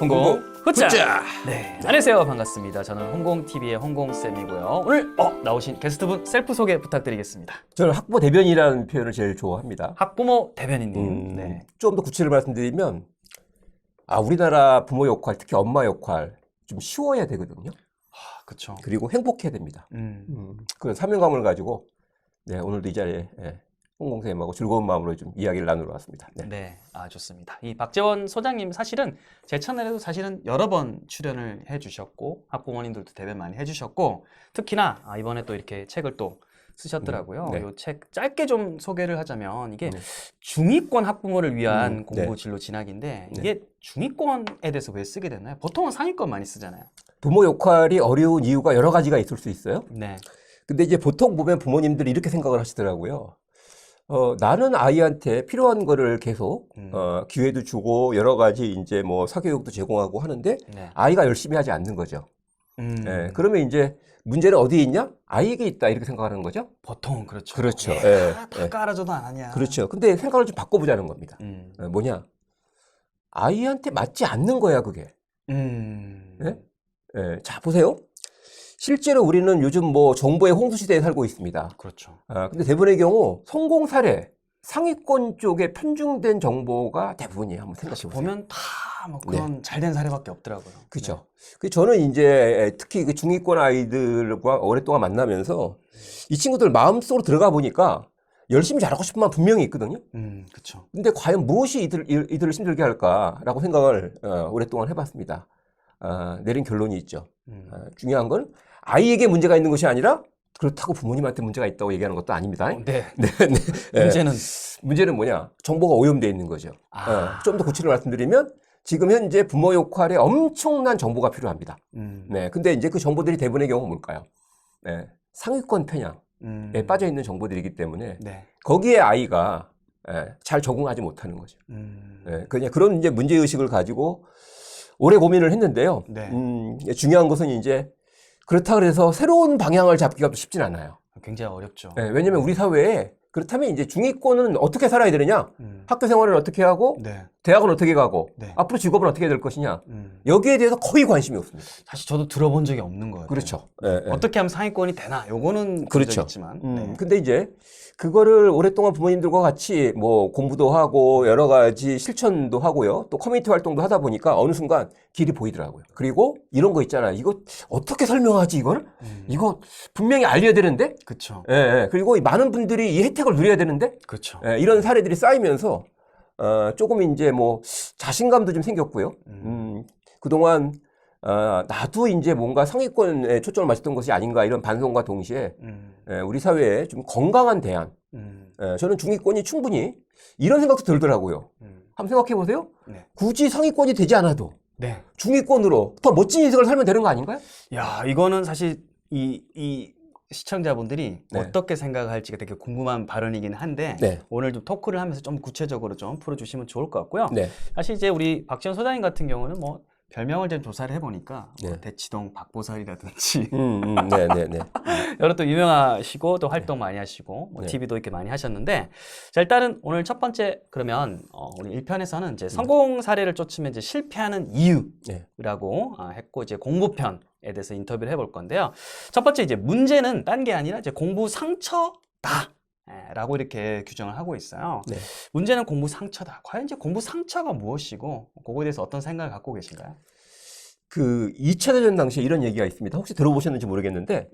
홍공 후짜. 후짜. 네, 안녕하세요. 반갑습니다. 저는 홍공TV의 홍공쌤이고요. 오늘 나오신 게스트분 셀프 소개 부탁드리겠습니다. 저는 학부모 대변이라는 표현을 제일 좋아합니다. 학부모 대변인님. 네. 좀 더 구체를 말씀드리면 우리나라 부모 역할, 특히 엄마 역할 좀 쉬워야 되거든요. 그렇죠. 그리고 행복해야 됩니다. 그런 사명감을 가지고 오늘도 이 자리에 홍공쌤하고 즐거운 마음으로 좀 이야기를 나누러 왔습니다. 네, 좋습니다. 이 박재원 소장님 사실은 제 채널에도 사실은 여러 번 출연을 해주셨고 학부모님들도 대변 많이 해주셨고 특히나 이번에 또 이렇게 책을 또 쓰셨더라고요. 네. 이 책 짧게 좀 소개를 하자면 이게 중위권 학부모를 위한 공부 진로 진학인데 이게 중위권에 대해서 왜 쓰게 됐나요? 보통은 상위권 많이 쓰잖아요. 부모 역할이 어려운 이유가 여러 가지가 있을 수 있어요. 네. 근데 이제 보통 보면 부모님들이 이렇게 생각을 하시더라고요. 나는 아이한테 필요한 거를 계속 기회도 주고 여러 가지 이제 뭐 사교육도 제공하고 하는데 아이가 열심히 하지 않는 거죠. 그러면 이제 문제는 어디에 있냐? 아이에게 있다 이렇게 생각하는 거죠. 보통 그렇죠. 그렇죠. 다 깔아줘도 안 하냐. 그렇죠. 근데 생각을 좀 바꿔보자는 겁니다. 뭐냐? 아이한테 맞지 않는 거야 그게. 자 보세요. 실제로 우리는 요즘 뭐 정보의 홍수 시대에 살고 있습니다. 그렇죠. 근데 대부분의 경우 성공 사례, 상위권 쪽에 편중된 정보가 대부분이에요. 한번 생각해 보세요. 보면 다 뭐 그런 잘된 사례밖에 없더라고요. 그렇죠. 저는 이제 특히 그 중위권 아이들과 오랫동안 만나면서 이 친구들 마음속으로 들어가 보니까 열심히 잘하고 싶은 마음 분명히 있거든요. 그렇죠. 근데 과연 무엇이 이들을 힘들게 할까라고 생각을 오랫동안 해봤습니다. 내린 결론이 있죠. 중요한 건 아이에게 문제가 있는 것이 아니라 그렇다고 부모님한테 문제가 있다고 얘기하는 것도 아닙니다. 문제는 뭐냐? 정보가 오염되어 있는 거죠. 좀 더 구체적으로 말씀드리면 지금 현재 부모 역할에 엄청난 정보가 필요합니다. 근데 이제 그 정보들이 대부분의 경우 뭘까요? 상위권 편향에 빠져 있는 정보들이기 때문에 거기에 아이가 잘 적응하지 못하는 거죠. 그냥 그런 이제 문제 의식을 가지고 오래 고민을 했는데요. 중요한 것은 이제 그렇다 그래서 새로운 방향을 잡기가 쉽진 않아요. 굉장히 어렵죠. 왜냐면 우리 사회에 그렇다면 이제 중위권은 어떻게 살아야 되느냐? 학교 생활을 어떻게 하고, 대학은 어떻게 가고, 앞으로 직업은 어떻게 될 것이냐? 여기에 대해서 거의 관심이 없습니다. 사실 저도 들어본 적이 없는 거예요. 그렇죠. 어떻게 하면 상위권이 되나? 요거는 그렇죠. 있지만. 근데 이제 그거를 오랫동안 부모님들과 같이 뭐 공부도 하고 여러 가지 실천도 하고요. 또 커뮤니티 활동도 하다 보니까 어느 순간 길이 보이더라고요. 그리고 이런 거 있잖아요. 이거 어떻게 설명하지 이걸? 이거 분명히 알려야 되는데? 그렇죠. 그리고 많은 분들이 이 혜택을 누려야 되는데? 그렇죠. 이런 사례들이 쌓이면서 조금 이제 뭐 자신감도 좀 생겼고요. 그동안 나도 이제 뭔가 상위권에 초점을 맞췄던 것이 아닌가 이런 반성과 동시에 우리 사회에 좀 건강한 대안. 저는 중위권이 충분히 이런 생각도 들더라고요. 한번 생각해 보세요. 굳이 상위권이 되지 않아도 중위권으로 더 멋진 인생을 살면 되는 거 아닌가요? 야, 이거는 사실 이 시청자분들이 어떻게 생각할지가 되게 궁금한 발언이긴 한데 오늘 좀 토크를 하면서 좀 구체적으로 좀 풀어주시면 좋을 것 같고요. 사실 이제 우리 박지원 소장님 같은 경우는 뭐 별명을 좀 조사를 해보니까 뭐 대치동 박보살이라든지 여러 또 유명하시고 또 활동 많이 하시고 뭐 TV도 이렇게 많이 하셨는데 자 일단은 오늘 첫 번째 그러면 우리 1편에서는 이제 성공 사례를 쫓으면 이제 실패하는 이유라고 했고 이제 공부편에 대해서 인터뷰를 해볼 건데요. 첫 번째 이제 문제는 딴 게 아니라 이제 공부 상처다. 라고 이렇게 규정을 하고 있어요. 문제는 공부 상처다. 과연 이제 공부 상처가 무엇이고 그거에 대해서 어떤 생각을 갖고 계신가요? 그 2차 대전 당시에 이런 얘기가 있습니다. 혹시 들어보셨는지 모르겠는데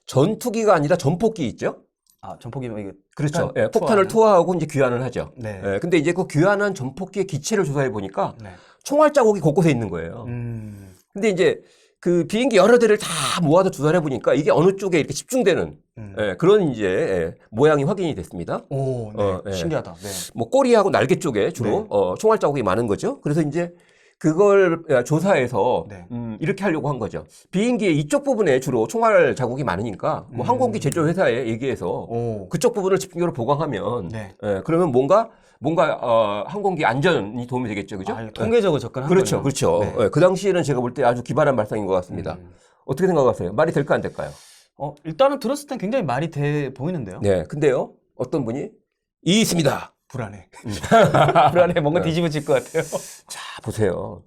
전투기가 아니라 전폭기 있죠? 전폭기면 이게 그렇죠. 폭탄을 투하하고 이제 귀환을 하죠. 근데 이제 그 귀환한 전폭기의 기체를 조사해 보니까 총알 자국이 곳곳에 있는 거예요. 근데 이제 그 비행기 여러 대를 다 모아서 조사를 해보니까 이게 어느 쪽에 이렇게 집중되는 그런 이제 모양이 확인이 됐습니다. 오, 신기하다. 뭐 꼬리하고 날개 쪽에 주로 총알 자국이 많은 거죠. 그래서 이제 그걸 조사해서 이렇게 하려고 한 거죠. 비행기의 이쪽 부분에 주로 총알 자국이 많으니까 뭐 항공기 제조 회사에 얘기해서 그쪽 부분을 집중적으로 보강하면 그러면 뭔가 항공기 안전이 도움이 되겠죠, 그죠? 통계적으로 접근한 그렇죠, 거네요. 그렇죠. 그 당시에는 제가 볼 때 아주 기발한 발상인 것 같습니다. 어떻게 생각하세요? 말이 될까 안 될까요? 일단은 들었을 땐 굉장히 말이 돼 보이는데요. 근데요, 어떤 분이 있습니다. 불안해. 불안해. 뭔가 뒤집어질 것 같아요. 자, 보세요.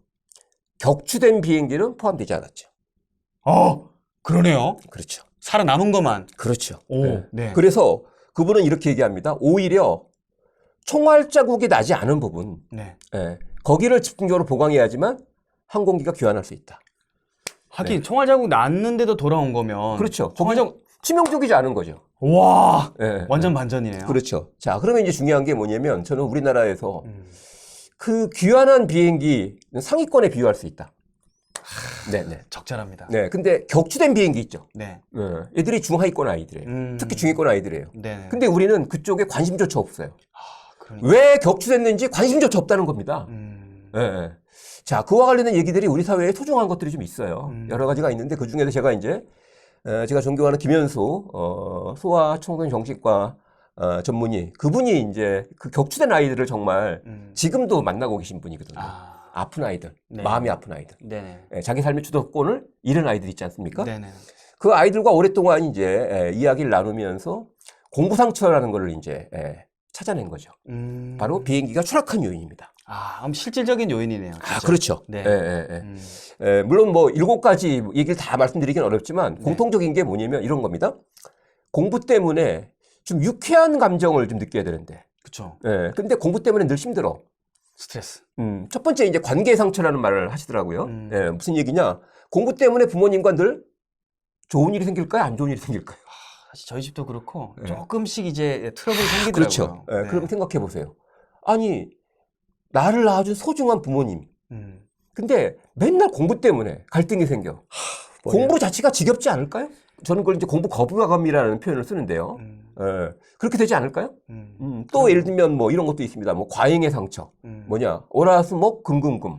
격추된 비행기는 포함되지 않았죠. 그러네요. 그렇죠. 살아남은 것만. 그렇죠. 오, 네. 네. 그래서 그분은 이렇게 얘기합니다. 오히려 총알 자국이 나지 않은 부분, 네. 예, 거기를 집중적으로 보강해야지만 항공기가 귀환할 수 있다. 하긴 총알 자국 났는데도 돌아온 거면 그렇죠. 총알 자국 치명적이지 않은 거죠. 와 예, 완전 예. 반전이네요. 그렇죠. 자, 그러면 이제 중요한 게 뭐냐면 저는 우리나라에서 그 귀환한 비행기 상위권에 비유할 수 있다. 네네. 적절합니다. 네, 근데 격추된 비행기 있죠. 네. 애들이 중하위권 아이들이에요. 특히 중위권 아이들이에요. 네. 근데 우리는 그쪽에 관심조차 없어요. 그러니까. 왜 격추됐는지 관심조차 없다는 겁니다. 네. 자, 그와 관련된 얘기들이 우리 사회에 소중한 것들이 좀 있어요. 여러 가지가 있는데 그 중에서 제가 이제 제가 존경하는 김현수 소아 청소년 정신과 전문의 그분이 이제 그 격추된 아이들을 정말 지금도 만나고 계신 분이거든요. 아픈 아이들, 네. 마음이 아픈 아이들, 네. 자기 삶의 주도권을 잃은 아이들 있지 않습니까? 네네. 그 아이들과 오랫동안 이제 이야기를 나누면서 공부 상처라는 걸 이제 찾아낸 거죠. 바로 비행기가 추락한 요인입니다. 그럼 실질적인 요인이네요. 진짜. 그렇죠. 네. 물론 뭐 7가지 얘기를 다 말씀드리긴 어렵지만 공통적인 게 뭐냐면 이런 겁니다. 공부 때문에 좀 유쾌한 감정을 좀 느껴야 되는데. 그렇죠. 근데 공부 때문에 늘 힘들어. 스트레스. 첫 번째 이제 관계 상처라는 말을 하시더라고요. 무슨 얘기냐? 공부 때문에 부모님과 늘 좋은 일이 생길까요? 안 좋은 일이 생길까요? 사실 저희 집도 그렇고 조금씩 이제 트러블이 생기더라고요. 그렇죠. 그럼 생각해 보세요. 아니 나를 낳아준 소중한 부모님. 근데 맨날 공부 때문에 갈등이 생겨. 공부 자체가 지겹지 않을까요? 저는 그걸 이제 공부 거부감이라는 표현을 쓰는데요. 그렇게 되지 않을까요? 또 예를 들면 뭐 이런 것도 있습니다. 뭐 과잉의 상처. 뭐냐? 월화수목 금금금.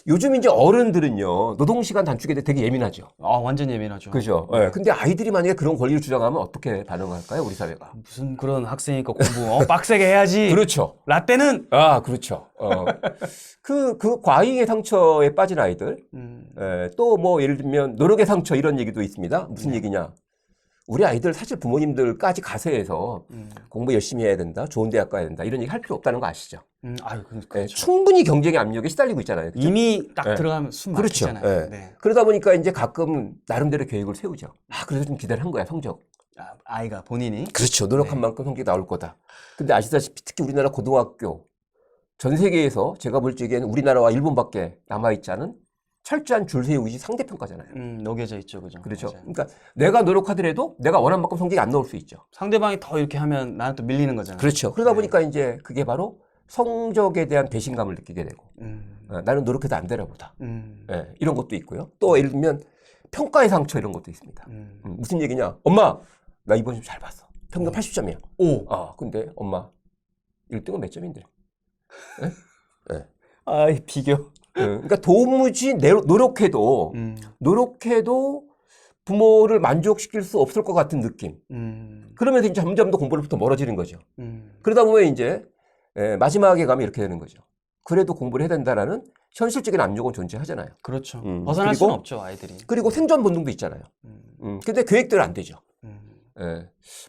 요즘 이제 어른들은요 노동시간 단축에 대해 되게 예민하죠. 완전 예민하죠. 그죠. 근데 아이들이 만약에 그런 권리를 주장하면 어떻게 반응할까요, 우리 사회가? 무슨 그런 학생이니까 공부 빡세게 해야지. 그렇죠. 라떼는 그렇죠. 그 과잉의 상처에 빠진 아이들. 또 뭐 예를 들면 노력의 상처 이런 얘기도 있습니다. 무슨 얘기냐? 우리 아이들 사실 부모님들까지 가세해서 공부 열심히 해야 된다, 좋은 대학 가야 된다 이런 얘기 할 필요 없다는 거 아시죠? 그렇죠. 충분히 경쟁의 압력에 시달리고 있잖아요. 그렇죠? 이미 딱 들어가면 숨 막히잖아요. 그렇죠. 네. 그러다 보니까 이제 가끔 나름대로 계획을 세우죠. 그래서 좀 기대를 한 거야, 성적. 아이가 본인이. 그렇죠. 노력한 만큼 성적이 나올 거다. 근데 아시다시피 특히 우리나라 고등학교 전 세계에서 제가 볼 적에는 우리나라와 일본밖에 남아있지 않은 철저한 줄 세우기 상대평가잖아요. 녹여져 있죠, 그죠? 그렇죠. 맞아요. 그러니까 내가 노력하더라도 내가 원하는 만큼 성적이 안 나올 수 있죠. 상대방이 더 이렇게 하면 나는 또 밀리는 거잖아요. 그렇죠. 그러다 보니까 이제 그게 바로 성적에 대한 배신감을 느끼게 되고 나는 노력해도 안 되나 보다. 이런 것도 있고요. 또 예를 들면 평가의 상처 이런 것도 있습니다. 무슨 얘기냐? 엄마, 나 이번 좀 잘 봤어. 평균 80점이야. 근데 엄마 1등은 몇 점인데? 이 비교. 그러니까 도무지 노력해도 부모를 만족시킬 수 없을 것 같은 느낌. 그러면서 이제 점점 더 공부로부터 멀어지는 거죠. 그러다 보면 이제 마지막에 가면 이렇게 되는 거죠. 그래도 공부를 해야 된다라는 현실적인 압력은 존재하잖아요. 그렇죠. 벗어날 수는 없죠, 아이들이. 그리고 생존 본능도 있잖아요. 근데 계획대로 안 되죠.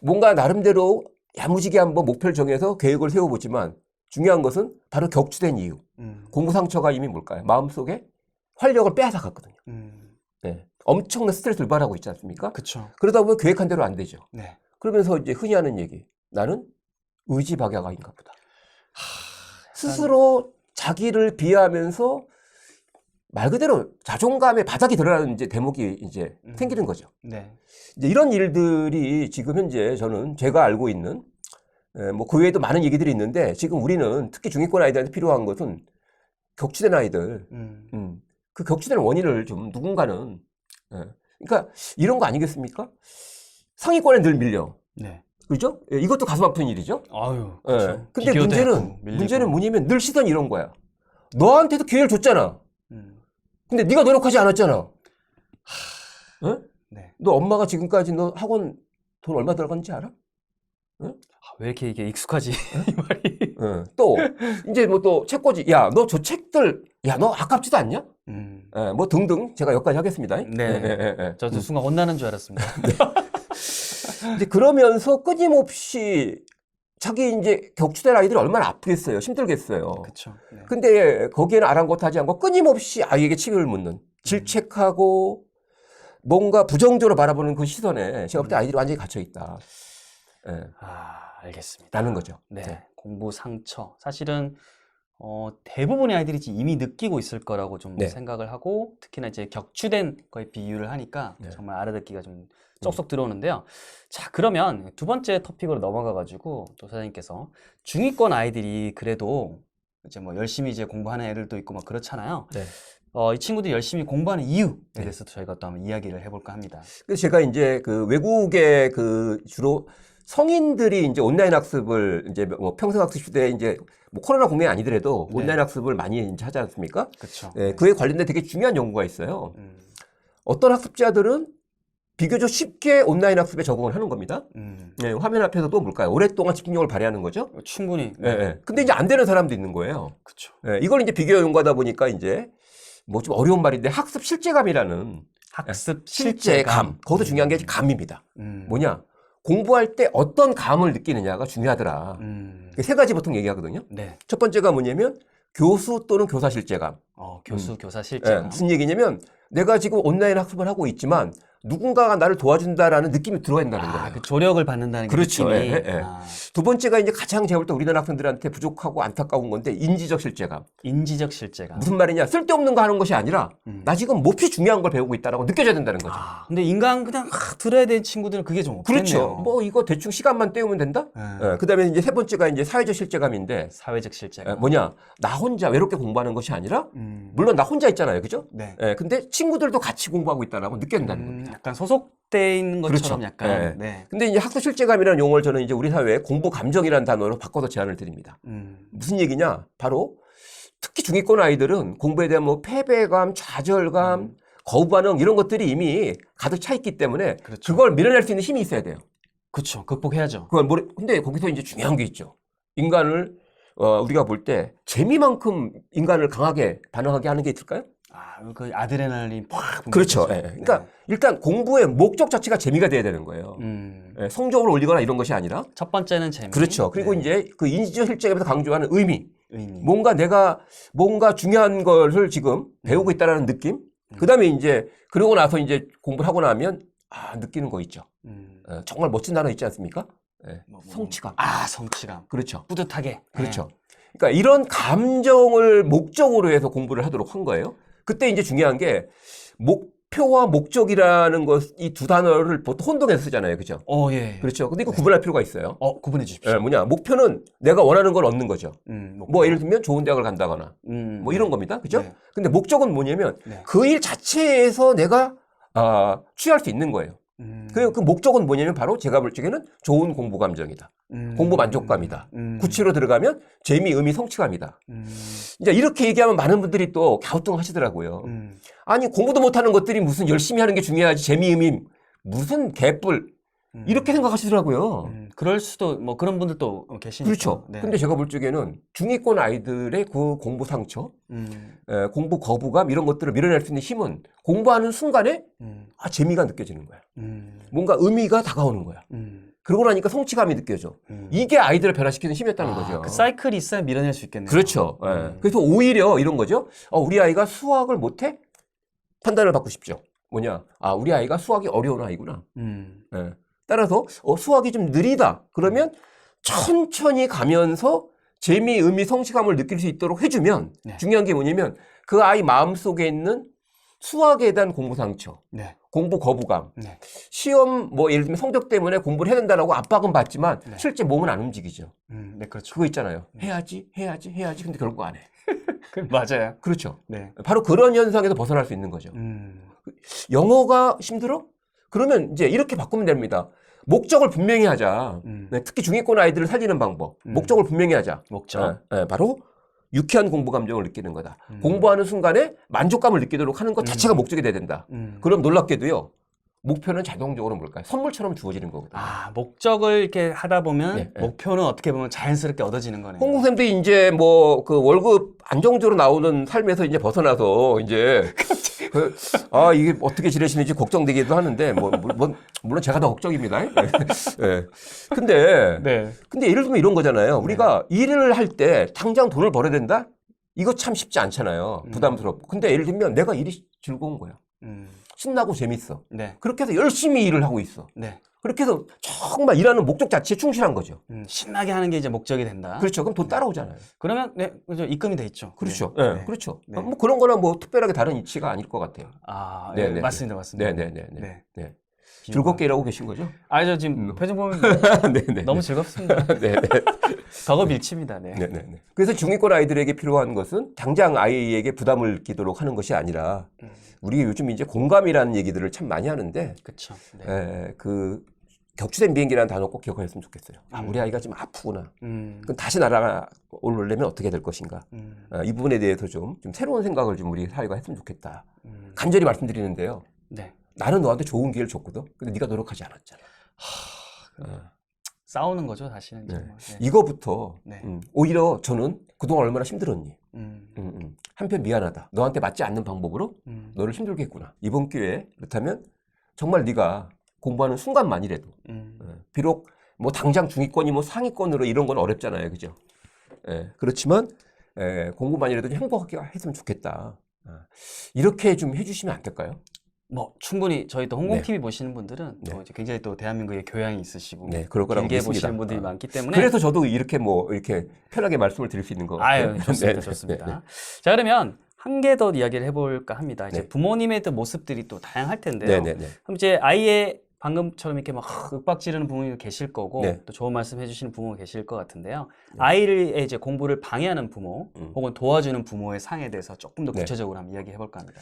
뭔가 나름대로 야무지게 한번 목표를 정해서 계획을 세워보지만 중요한 것은 바로 격추된 이유. 공부 상처가 이미 뭘까요? 마음속에 활력을 빼앗아 갔거든요. 엄청난 스트레스를 유발하고 있지 않습니까? 그렇죠. 그러다 보면 계획한 대로 안 되죠. 네. 그러면서 이제 흔히 하는 얘기. 나는 의지박약아인가 보다. 스스로 자기를 비하하면서 말 그대로 자존감의 바닥이 드러나는 이제 대목이 이제 생기는 거죠. 네. 이제 이런 일들이 지금 현재 저는 제가 알고 있는 뭐 그 외에도 많은 얘기들이 있는데 지금 우리는 특히 중위권 아이들한테 필요한 것은 격추된 아이들, 그 격추된 원인을 좀 누군가는, 그러니까 이런 거 아니겠습니까? 상위권에 늘 밀려. 네. 그죠? 이것도 가슴 아픈 일이죠? 그렇죠. 근데 문제는 뭐냐면 늘 시선이 이런 거야. 너한테도 기회를 줬잖아. 근데 네가 노력하지 않았잖아. 네. 너 엄마가 지금까지 너 학원 돈 얼마 들어갔는지 알아? 왜 이렇게 이게 익숙하지? 이 말이. 또 이제 뭐 또 책꽂이. 야, 너 저 책들 너 아깝지도 않냐? 뭐 등등 제가 여기까지 하겠습니다. 네. 저도 순간 혼나는 줄 알았습니다. 이제 그러면서 끊임없이 자기 이제 격추될 아이들이 얼마나 아프겠어요. 힘들겠어요. 그렇죠. 네. 근데 거기에는 아랑곳하지 않고 끊임없이 아이에게 치료를 묻는 질책하고 뭔가 부정적으로 바라보는 그 시선에 제가 볼 때 아이들이 완전히 갇혀 있다. 네. 알겠습니다. 라는 거죠. 네. 네. 공부 상처. 사실은 대부분의 아이들이 이미 느끼고 있을 거라고 좀 네. 생각을 하고 특히나 이제 격추된 거에 비유를 하니까 네. 정말 알아듣기가 좀 쏙쏙 들어오는데요. 자, 그러면 두 번째 토픽으로 넘어가 가지고 또 사장님께서 중위권 아이들이 그래도 이제 뭐 열심히 이제 공부하는 애들도 있고 막 그렇잖아요. 네. 이 친구들이 열심히 공부하는 이유에 네. 대해서도 저희가 또 한번 이야기를 해볼까 합니다. 그래서 제가 이제 그 외국의 그 주로 성인들이 이제 온라인 학습을 이제 뭐 평생학습 시대에 이제 뭐 코로나 국면이 아니더라도 네. 온라인 학습을 많이 이제 하지 않습니까? 그렇죠. 네, 그에 관련된 되게 중요한 연구가 있어요. 어떤 학습자들은 비교적 쉽게 온라인 학습에 적응을 하는 겁니다. 네, 화면 앞에서도 뭘까요? 오랫동안 집중력을 발휘하는 거죠. 충분히. 네, 네. 근데 이제 안 되는 사람도 있는 거예요. 그렇죠. 네, 이걸 이제 비교 연구하다 보니까 이제 뭐 좀 어려운 말인데 학습 실제감이라는 학습 실제감. 그것도 중요한 게 감입니다. 뭐냐? 공부할 때 어떤 감을 느끼느냐가 중요하더라. 세 가지 보통 얘기하거든요. 네. 첫 번째가 뭐냐면 교수 또는 교사 실제감. 교수, 교사 실제감. 네, 무슨 얘기냐면 내가 지금 온라인 학습을 하고 있지만 누군가가 나를 도와준다라는 느낌이 들어야 된다는 거예요. 그 조력을 받는다는 게 그렇죠. 느낌이. 예, 예. 두 번째가 이제 가장 제가 볼 때 우리나라 학생들한테 부족하고 안타까운 건데 인지적 실제감. 인지적 실제감. 무슨 말이냐? 쓸데없는 거 하는 것이 아니라 나 지금 몹시 중요한 걸 배우고 있다라고 느껴져야 된다는 거죠. 근데 인간 그냥 들어야 되는 친구들은 그게 좀 없겠네요. 그렇죠. 뭐 이거 대충 시간만 때우면 된다? 예, 그다음에 이제 세 번째가 이제 사회적 실제감인데 사회적 실제감. 뭐냐? 나 혼자 외롭게 공부하는 것이 아니라 물론 나 혼자 있잖아요. 그죠? 네. 근데 친구들도 같이 공부하고 있다라고 느껴진다는 겁니다. 약간 소속돼 있는 것처럼 그렇죠. 약간. 네. 근데 이제 학습 실제감이라는 용어를 저는 이제 우리 사회에 공부 감정이라는 단어로 바꿔서 제안을 드립니다. 무슨 얘기냐? 바로 특히 중위권 아이들은 공부에 대한 뭐 패배감, 좌절감, 거부 반응 이런 것들이 이미 가득 차 있기 때문에 그렇죠. 그걸 밀어낼 수 있는 힘이 있어야 돼요. 그렇죠. 극복해야죠. 근데 거기서 이제 중요한 게 있죠. 인간을 우리가 볼 때 재미만큼 인간을 강하게 반응하게 하는 게 있을까요? 그 아드레날린 팍. 그렇죠. 그러니까 일단 공부의 목적 자체가 재미가 돼야 되는 거예요. 성적을 올리거나 이런 것이 아니라. 첫 번째는 재미. 그렇죠. 그리고 이제 그 인지적 실제감에서 강조하는 의미. 뭔가 내가 뭔가 중요한 것을 지금 배우고 있다라는 느낌. 그다음에 이제 그러고 나서 이제 공부를 하고 나면 느끼는 거 있죠. 정말 멋진 단어 있지 않습니까? 성취감. 성취감. 그렇죠. 뿌듯하게. 그렇죠. 그러니까 이런 감정을 목적으로 해서 공부를 하도록 한 거예요. 그때 이제 중요한 게 목표와 목적이라는 것, 이 두 단어를 보통 혼동해서 쓰잖아요. 그죠? 예. 그렇죠. 근데 이거 구분할 필요가 있어요. 구분해 주십시오. 뭐냐? 목표는 내가 원하는 걸 얻는 거죠. 목표. 뭐 예를 들면 좋은 대학을 간다거나 뭐 이런 겁니다. 그죠? 네. 근데 목적은 뭐냐면 그 일 자체에서 내가 취할 수 있는 거예요. 그 목적은 뭐냐면 바로 제가 볼 적에는 좋은 공부 감정이다. 공부 만족감이다. 구체로 들어가면 재미, 의미, 성취감이다. 이제 이렇게 얘기하면 많은 분들이 또 갸우뚱하시더라고요. 아니 공부도 못하는 것들이 무슨 열심히 하는 게 중요하지 재미, 의미 무슨 개뿔 이렇게 생각하시더라고요. 그럴 수도 뭐 그런 분들도 계시니까. 그렇죠. 네. 근데 제가 볼 적에는 중위권 아이들의 그 공부 상처, 공부 거부감 이런 것들을 밀어낼 수 있는 힘은 공부하는 순간에 재미가 느껴지는 거야. 뭔가 의미가 다가오는 거야. 그러고 나니까 성취감이 느껴져. 이게 아이들을 변화시키는 힘이었다는 거죠. 그 사이클이 있어야 밀어낼 수 있겠네요. 그렇죠. 그래서 오히려 이런 거죠. 우리 아이가 수학을 못해? 판단을 받고 싶죠. 뭐냐? 우리 아이가 수학이 어려운 아이구나. 따라서 수학이 좀 느리다. 그러면 천천히 가면서 재미, 의미, 성취감을 느낄 수 있도록 해주면 중요한 게 뭐냐면 그 아이 마음속에 있는 수학에 대한 공부 상처, 공부 거부감, 시험 뭐 예를 들면 성적 때문에 공부를 해야 된다라고 압박은 받지만 실제 몸은 안 움직이죠. 네, 그렇죠. 그거 있잖아요. 해야지. 근데 결국 안 해. 맞아요. 그렇죠. 네. 바로 그런 현상에서 벗어날 수 있는 거죠. 영어가 힘들어? 그러면 이제 이렇게 바꾸면 됩니다. 목적을 분명히 하자. 특히 중위권 아이들을 살리는 방법. 목적을 분명히 하자. 목적. 바로 유쾌한 공부 감정을 느끼는 거다. 공부하는 순간에 만족감을 느끼도록 하는 것 자체가 목적이 돼야 된다. 그럼 놀랍게도요. 목표는 자동적으로 뭘까요? 선물처럼 주어지는 거거든요. 목적을 이렇게 하다 보면 목표는 어떻게 보면 자연스럽게 얻어지는 거네요. 홍콩생들이 이제 뭐 그 월급 안정적으로 나오는 삶에서 이제 벗어나서 이제 이게 어떻게 지내시는지 걱정되기도 하는데, 물론 제가 더 걱정입니다. 네. 근데 예를 들면 이런 거잖아요. 우리가 일을 할 때 당장 돈을 벌어야 된다? 이거 참 쉽지 않잖아요. 부담스럽고. 근데 예를 들면 내가 일이 즐거운 거야. 신나고 재밌어. 그렇게 해서 열심히 일을 하고 있어. 그렇게 해서 정말 일하는 목적 자체에 충실한 거죠. 신나게 하는 게 이제 목적이 된다. 그렇죠. 그럼 돈 따라오잖아요. 그러면 그렇죠. 입금이 돼 있죠. 그렇죠. 그렇죠. 뭐 그런 거나 뭐 특별하게 다른 이치가 아닐 것 같아요. 맞습니다. 맞습니다. 네. 즐겁게 일하고 계신 거죠? 저 지금 표정 보면 너무 즐겁습니다. 덕업 일치입니다. 그래서 중위권 아이들에게 필요한 것은 당장 아이에게 부담을 느끼도록 하는 것이 아니라 우리 요즘 이제 공감이라는 얘기들을 참 많이 하는데, 그렇죠. 그 격추된 비행기라는 단어 꼭 기억하셨으면 좋겠어요. 우리 아이가 지금 아프구나. 그럼 다시 날아오려면 어떻게 될 것인가. 이 부분에 대해서 좀 새로운 생각을 좀 우리 사회가 했으면 좋겠다. 간절히 말씀드리는데요. 나는 너한테 좋은 기회를 줬거든. 근데 네가 노력하지 않았잖아. 싸우는 거죠, 사실은. 이거부터 오히려 저는 그동안 얼마나 힘들었니. 한편 미안하다. 너한테 맞지 않는 방법으로 너를 힘들게 했구나. 이번 기회에 그렇다면 정말 네가 공부하는 순간만이라도 비록 뭐 당장 중위권이 뭐 상위권으로 이런 건 어렵잖아요. 그죠? 그렇지만 공부만이라도 좀 행복하게 했으면 좋겠다. 이렇게 좀 해주시면 안 될까요? 뭐 충분히 저희 또 홍콩 TV 보시는 분들은 또 이제 굉장히 또 대한민국에 교양이 있으시고 그럴 거라고 길게 믿습니다. 보시는 분들이 많기 때문에 그래서 저도 이렇게 이렇게 편하게 말씀을 드릴 수 있는 것 같아요. 좋습니다. 좋습니다. 자, 그러면 한 개 더 이야기를 해볼까 합니다. 이제 부모님의 또 모습들이 또 다양할 텐데요. 그럼 이제 아이의 방금처럼 이렇게 막 윽박 지르는 부모님도 계실 거고 또 좋은 말씀 해주시는 부모가 계실 것 같은데요. 아이의 이제 공부를 방해하는 부모 혹은 도와주는 부모의 상에 대해서 조금 더 구체적으로 한번 이야기해볼까 합니다.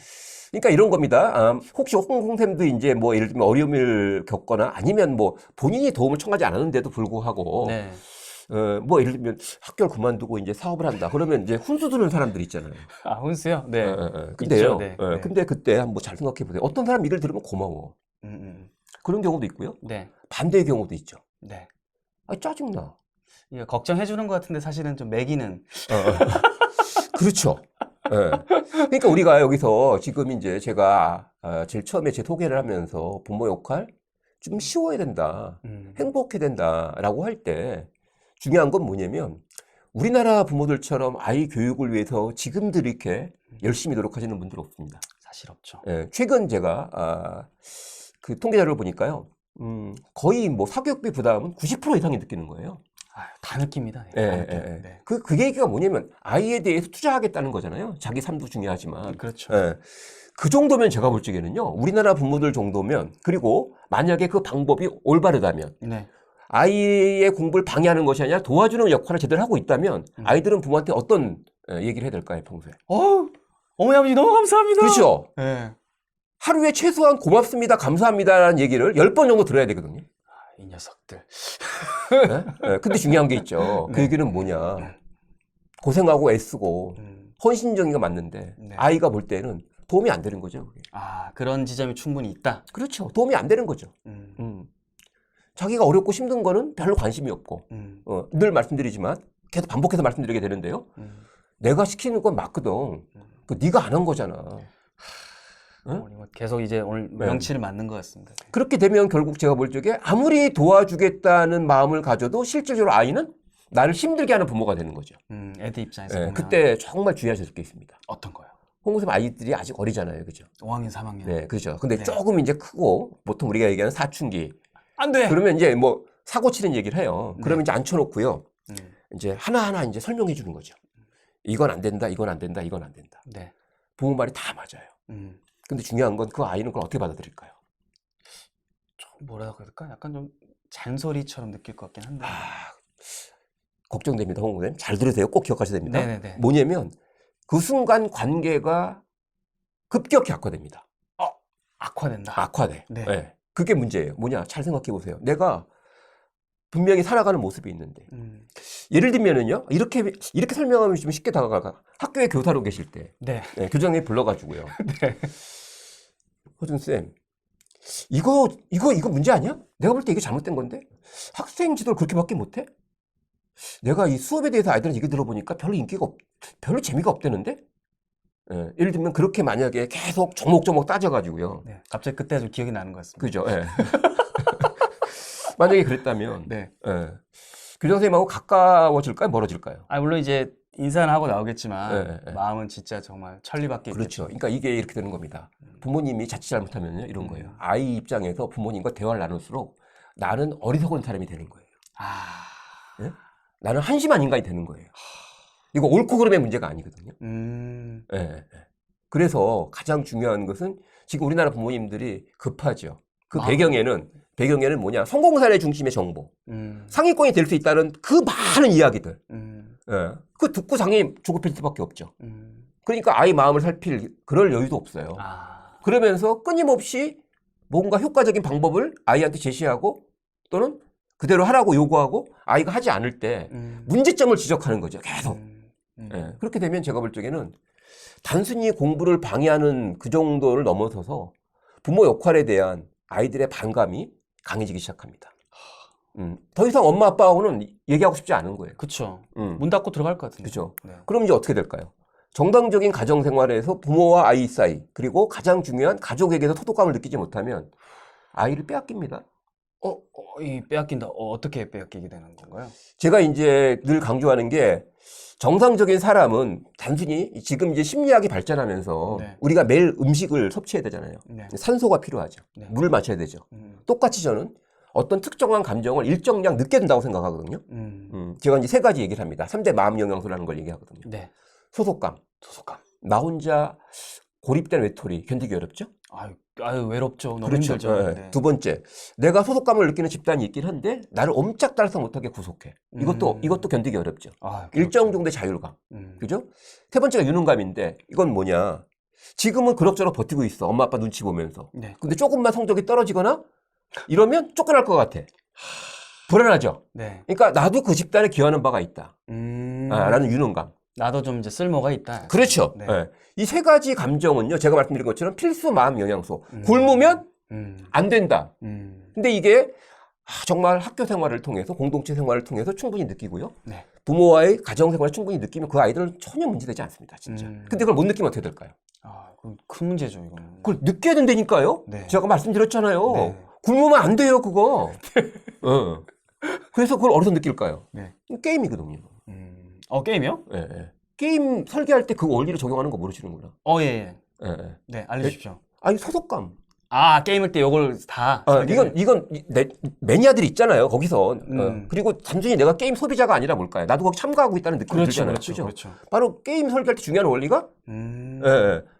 그러니까 이런 겁니다. 혹시 홍콩쌤도 이제 뭐 예를 들면 어려움을 겪거나 아니면 뭐 본인이 도움을 청하지 않았는데도 불구하고 뭐 예를 들면 학교를 그만두고 이제 사업을 한다. 그러면 이제 훈수 두는 사람들 있잖아요. 훈수요? 근데요. 근데 그때 한번 잘 생각해 보세요. 어떤 사람 일을 들으면 고마워. 그런 경우도 있고요. 반대의 경우도 있죠. 짜증나. 걱정해 주는 것 같은데 사실은 좀 매기는. 그렇죠. 그러니까 우리가 여기서 지금 이제 제가 제일 처음에 제 소개를 하면서 부모 역할 좀 쉬워야 된다, 행복해야 된다라고 할 때 중요한 건 뭐냐면 우리나라 부모들처럼 아이 교육을 위해서 지금도 이렇게 열심히 노력하시는 분들 없습니다. 사실 없죠. 최근 제가 그 통계 자료를 보니까요, 거의 뭐 사교육비 부담은 90% 이상이 느끼는 거예요. 다 느낍니다. 그 얘기가 뭐냐면 아이에 대해서 투자하겠다는 거잖아요. 자기 삶도 중요하지만. 그렇죠. 그 정도면 제가 볼 적에는요. 우리나라 부모들 정도면 그리고 만약에 그 방법이 올바르다면 아이의 공부를 방해하는 것이 아니라 도와주는 역할을 제대로 하고 있다면 아이들은 부모한테 어떤 얘기를 해야 될까요, 평소에? 어머니 아버지 너무 감사합니다. 그렇죠. 하루에 최소한 고맙습니다, 감사합니다라는 얘기를 10번 정도 들어야 되거든요. 이 녀석들. 근데 중요한 게 있죠. 그 얘기는 뭐냐. 고생하고 애쓰고 헌신적인 거 맞는데 아이가 볼 때는 도움이 안 되는 거죠. 그게. 그런 지점이 충분히 있다. 그렇죠. 도움이 안 되는 거죠. 자기가 어렵고 힘든 거는 별로 관심이 없고 늘 말씀드리지만 계속 반복해서 말씀드리게 되는데요. 내가 시키는 건 맞거든. 네가 안 한 거잖아. 계속 이제 오늘 명치를 맞는 것 같습니다. 그렇게 되면 결국 제가 볼 적에 아무리 도와주겠다는 마음을 가져도 실질적으로 아이는 나를 힘들게 하는 부모가 되는 거죠. 애들 입장에서 보면. 그때 정말 주의하실 게 있습니다. 어떤 거요? 홍콩 아이들이 아직 어리잖아요. 그죠? 5학년, 3학년. 네, 그렇죠. 근데 조금 이제 크고 보통 우리가 얘기하는 사춘기. 안 돼! 그러면 이제 뭐 사고 치는 얘기를 해요. 그러면 이제 앉혀놓고요. 이제 하나하나 이제 설명해 주는 거죠. 이건 안 된다, 이건 안 된다, 이건 안 된다. 부모 말이 다 맞아요. 근데 중요한 건 그 아이는 그걸 어떻게 받아들일까요? 좀 뭐라고 해야 될까? 약간 좀 잔소리처럼 느낄 것 같긴 한데. 걱정됩니다, 홍콩님. 잘 들으세요. 꼭 기억하셔야 됩니다. 뭐냐면 그 순간 관계가 급격히 악화됩니다. 악화된다. 악화돼. 그게 문제예요. 뭐냐? 잘 생각해 보세요. 내가 분명히 살아가는 모습이 있는데 예를 들면은요, 이렇게 설명하면 좀 쉽게 다가가. 학교에 교사로 계실 때 교장님 불러가지고요. 허준 쌤, 이거 문제 아니야? 내가 볼 때 이게 잘못된 건데 학생 지도를 그렇게밖에 못해? 내가 이 수업에 대해서 아이들한테 얘기 들어보니까 별로 재미가 없대는데 예, 예를 들면 그렇게 만약에 계속 조목조목 따져가지고요. 네, 갑자기 그때 좀 기억이 나는 것 같습니다. 그죠? 예. 만약에 그랬다면 네. 예. 교장 선생님하고 가까워질까요? 멀어질까요? 물론 이제 인사는 하고 나오겠지만 네. 마음은 진짜 정말 천리밖에 그렇죠. 있겠죠. 그러니까 이게 이렇게 되는 겁니다. 부모님이 자칫 잘못하면요 이런 거예요. 아이 입장에서 부모님과 대화를 나눌수록 나는 어리석은 사람이 되는 거예요. 네? 나는 한심한 인간이 되는 거예요. 이거 옳고 그름의 문제가 아니거든요. 네. 그래서 가장 중요한 것은 지금 우리나라 부모님들이 급하죠. 그 배경에는 뭐냐? 성공사례 중심의 정보. 상위권이 될 수 있다는 그 많은 이야기들. 예. 그 듣고 당연히 조급할 수밖에 없죠. 그러니까 아이 마음을 살필 그럴 여유도 없어요. 그러면서 끊임없이 뭔가 효과적인 방법을 아이한테 제시하고 또는 그대로 하라고 요구하고 아이가 하지 않을 때 문제점을 지적하는 거죠. 계속. 예. 그렇게 되면 제가 볼 적에는 단순히 공부를 방해하는 그 정도를 넘어서서 부모 역할에 대한 아이들의 반감이 강해지기 시작합니다. 더 이상 엄마 아빠하고는 얘기하고 싶지 않은 거예요. 그렇죠. 문 닫고 들어갈 것 같은데. 그렇죠. 네. 그럼 이제 어떻게 될까요? 정당적인 가정 생활에서 부모와 아이 사이 그리고 가장 중요한 가족에게서 소속감을 느끼지 못하면 아이를 빼앗깁니다. 이 빼앗긴다. 어떻게 빼앗기게 되는 건가요? 제가 이제 늘 강조하는 게 정상적인 사람은 단순히 지금 이제 심리학이 발전하면서 네. 우리가 매일 음식을 섭취해야 되잖아요. 네. 산소가 필요하죠. 네. 물을 마셔야 되죠. 똑같이 저는 어떤 특정한 감정을 일정량 늦게 든다고 생각하거든요. 제가 이제 세 가지 얘기를 합니다. 3대 마음 영양소라는 걸 얘기하거든요. 네. 소속감. 나 혼자 고립된 외톨이 견디기 어렵죠? 아유 외롭죠. 너무 그렇죠. 힘들죠. 네. 네. 두 번째, 내가 소속감을 느끼는 집단이 있긴 한데 나를 옴짝달싹 못하게 구속해. 이것도 견디기 어렵죠. 일정 정도의 자율감. 그죠? 세 번째가 유능감인데 이건 뭐냐? 지금은 그럭저럭 버티고 있어. 엄마 아빠 눈치 보면서. 네. 근데 조금만 성적이 떨어지거나 이러면 쫓겨날 것 같아. 불안하죠. 네. 그러니까 나도 그 집단에 기여하는 바가 있다. 라는 유능감. 나도 좀 이제 쓸모가 있다. 그렇죠. 네. 네. 이 세 가지 감정은요, 제가 말씀드린 것처럼 필수 마음 영양소. 굶으면 안 된다. 근데 이게 정말 학교 생활을 통해서, 공동체 생활을 통해서 충분히 느끼고요. 네. 부모와의 가정 생활을 충분히 느끼면 그 아이들은 전혀 문제되지 않습니다, 진짜. 근데 그걸 못 느끼면 어떻게 될까요? 그건 큰 문제죠, 이거는. 그걸 느껴야 된다니까요? 네. 제가 말씀드렸잖아요. 네. 굶으면 안 돼요, 그거. 그래서 그걸 어디서 느낄까요? 네. 게임이거든요. 게임이요? 네, 네. 게임 설계할 때 그 원리를 적용하는 거 모르시는구나. 예. 네, 네. 네, 알려주십시오. 아니, 소속감. 게임할 때 이걸 다. 이건 매니아들이 있잖아요, 거기서. 그리고 단순히 내가 게임 소비자가 아니라 뭘까요? 나도 거기 참가하고 있다는 느낌이 들잖아요. 그렇죠. 바로 게임 설계할 때 중요한 원리가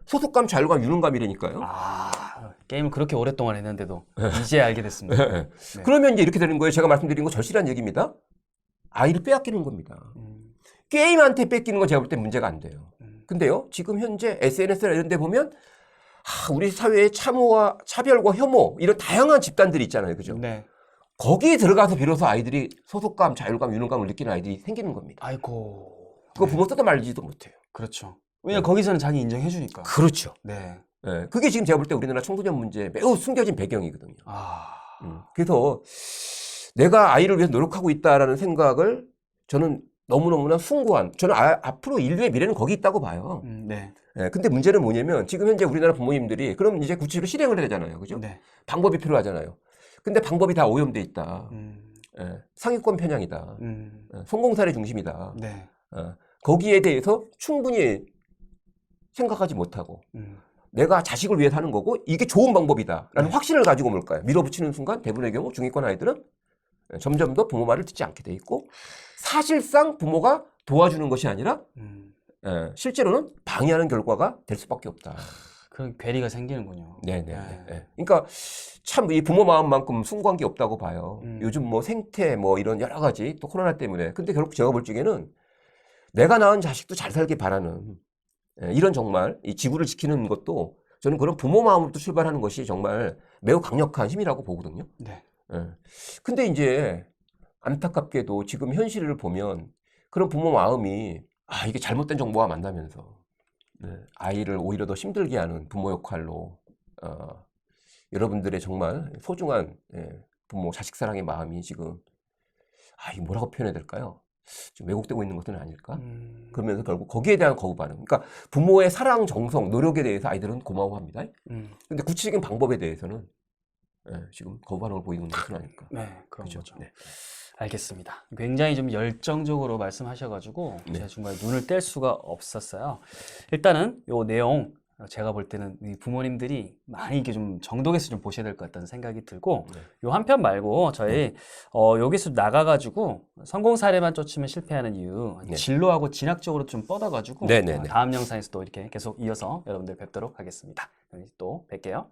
소속감, 자율감, 유능감이라니까요. 게임을 그렇게 오랫동안 했는데도 이제 알게 됐습니다. 네. 그러면 이제 이렇게 되는 거예요. 제가 말씀드린 거 절실한 얘기입니다. 아이를 빼앗기는 겁니다. 게임한테 뺏기는 건 제가 볼 때 문제가 안 돼요. 근데요, 지금 현재 SNS나 이런 데 보면 우리 사회의 참호와 차별과 혐오 이런 다양한 집단들이 있잖아요. 그죠? 네. 거기에 들어가서 비로소 아이들이 소속감, 자율감, 유능감을 느끼는 아이들이 생기는 겁니다. 아이고. 그거 부모 뜯어 말리지도 못해요. 그렇죠. 왜냐면 거기서는 자기 인정해 주니까. 그렇죠. 네. 네. 그게 지금 제가 볼 때 우리나라 청소년 문제에 매우 숨겨진 배경이거든요. 그래서 내가 아이를 위해서 노력하고 있다라는 생각을 저는 너무너무나 숭고한, 저는 앞으로 인류의 미래는 거기 있다고 봐요. 네. 네, 근데 문제는 뭐냐면 지금 현재 우리나라 부모님들이 그럼 이제 구체적으로 실행을 해야 되잖아요. 그죠? 네. 방법이 필요하잖아요. 근데 방법이 다 오염돼 있다. 상위권 편향이다. 성공사례 중심이다. 네. 거기에 대해서 충분히 생각하지 못하고 내가 자식을 위해서 하는 거고 이게 좋은 방법이다라는 확신을 가지고 뭘까요? 밀어붙이는 순간 대부분의 경우 중위권 아이들은 점점 더 부모 말을 듣지 않게 돼 있고 사실상 부모가 도와주는 것이 아니라 실제로는 방해하는 결과가 될 수밖에 없다. 그런 괴리가 생기는군요. 네네. 그러니까 참 이 부모 마음만큼 숭고한 게 없다고 봐요. 요즘 뭐 생태 뭐 이런 여러 가지 또 코로나 때문에. 근데 결국 제가 볼 적에는 내가 낳은 자식도 잘 살길 바라는 이런 정말 이 지구를 지키는 것도 저는 그런 부모 마음으로부터 출발하는 것이 정말 매우 강력한 힘이라고 보거든요. 네. 근데 이제 안타깝게도 지금 현실을 보면 그런 부모 마음이 이게 잘못된 정보와 만나면서 아이를 오히려 더 힘들게 하는 부모 역할로 여러분들의 정말 소중한 부모 자식 사랑의 마음이 지금 이게 뭐라고 표현해야 될까요? 좀 왜곡되고 있는 것은 아닐까? 그러면서 결국 거기에 대한 거부 반응. 그러니까 부모의 사랑, 정성, 노력에 대해서 아이들은 고마워합니다. 근데 구체적인 방법에 대해서는 지금 거부 반응을 보이는 것은 아닐까? 네, 그런 그렇죠? 거죠. 네. 알겠습니다. 굉장히 좀 열정적으로 말씀하셔가지고 네. 제가 정말 눈을 뗄 수가 없었어요. 일단은 요 내용 제가 볼 때는 이 부모님들이 많이 이게 좀 정독해서 좀 보셔야 될 것 같다는 생각이 들고 요 한 편 말고 저희 여기서 나가가지고 성공 사례만 쫓으면 실패하는 이유 진로하고 진학적으로 좀 뻗어가지고 다음 영상에서 또 이렇게 계속 이어서 여러분들 뵙도록 하겠습니다. 또 뵐게요.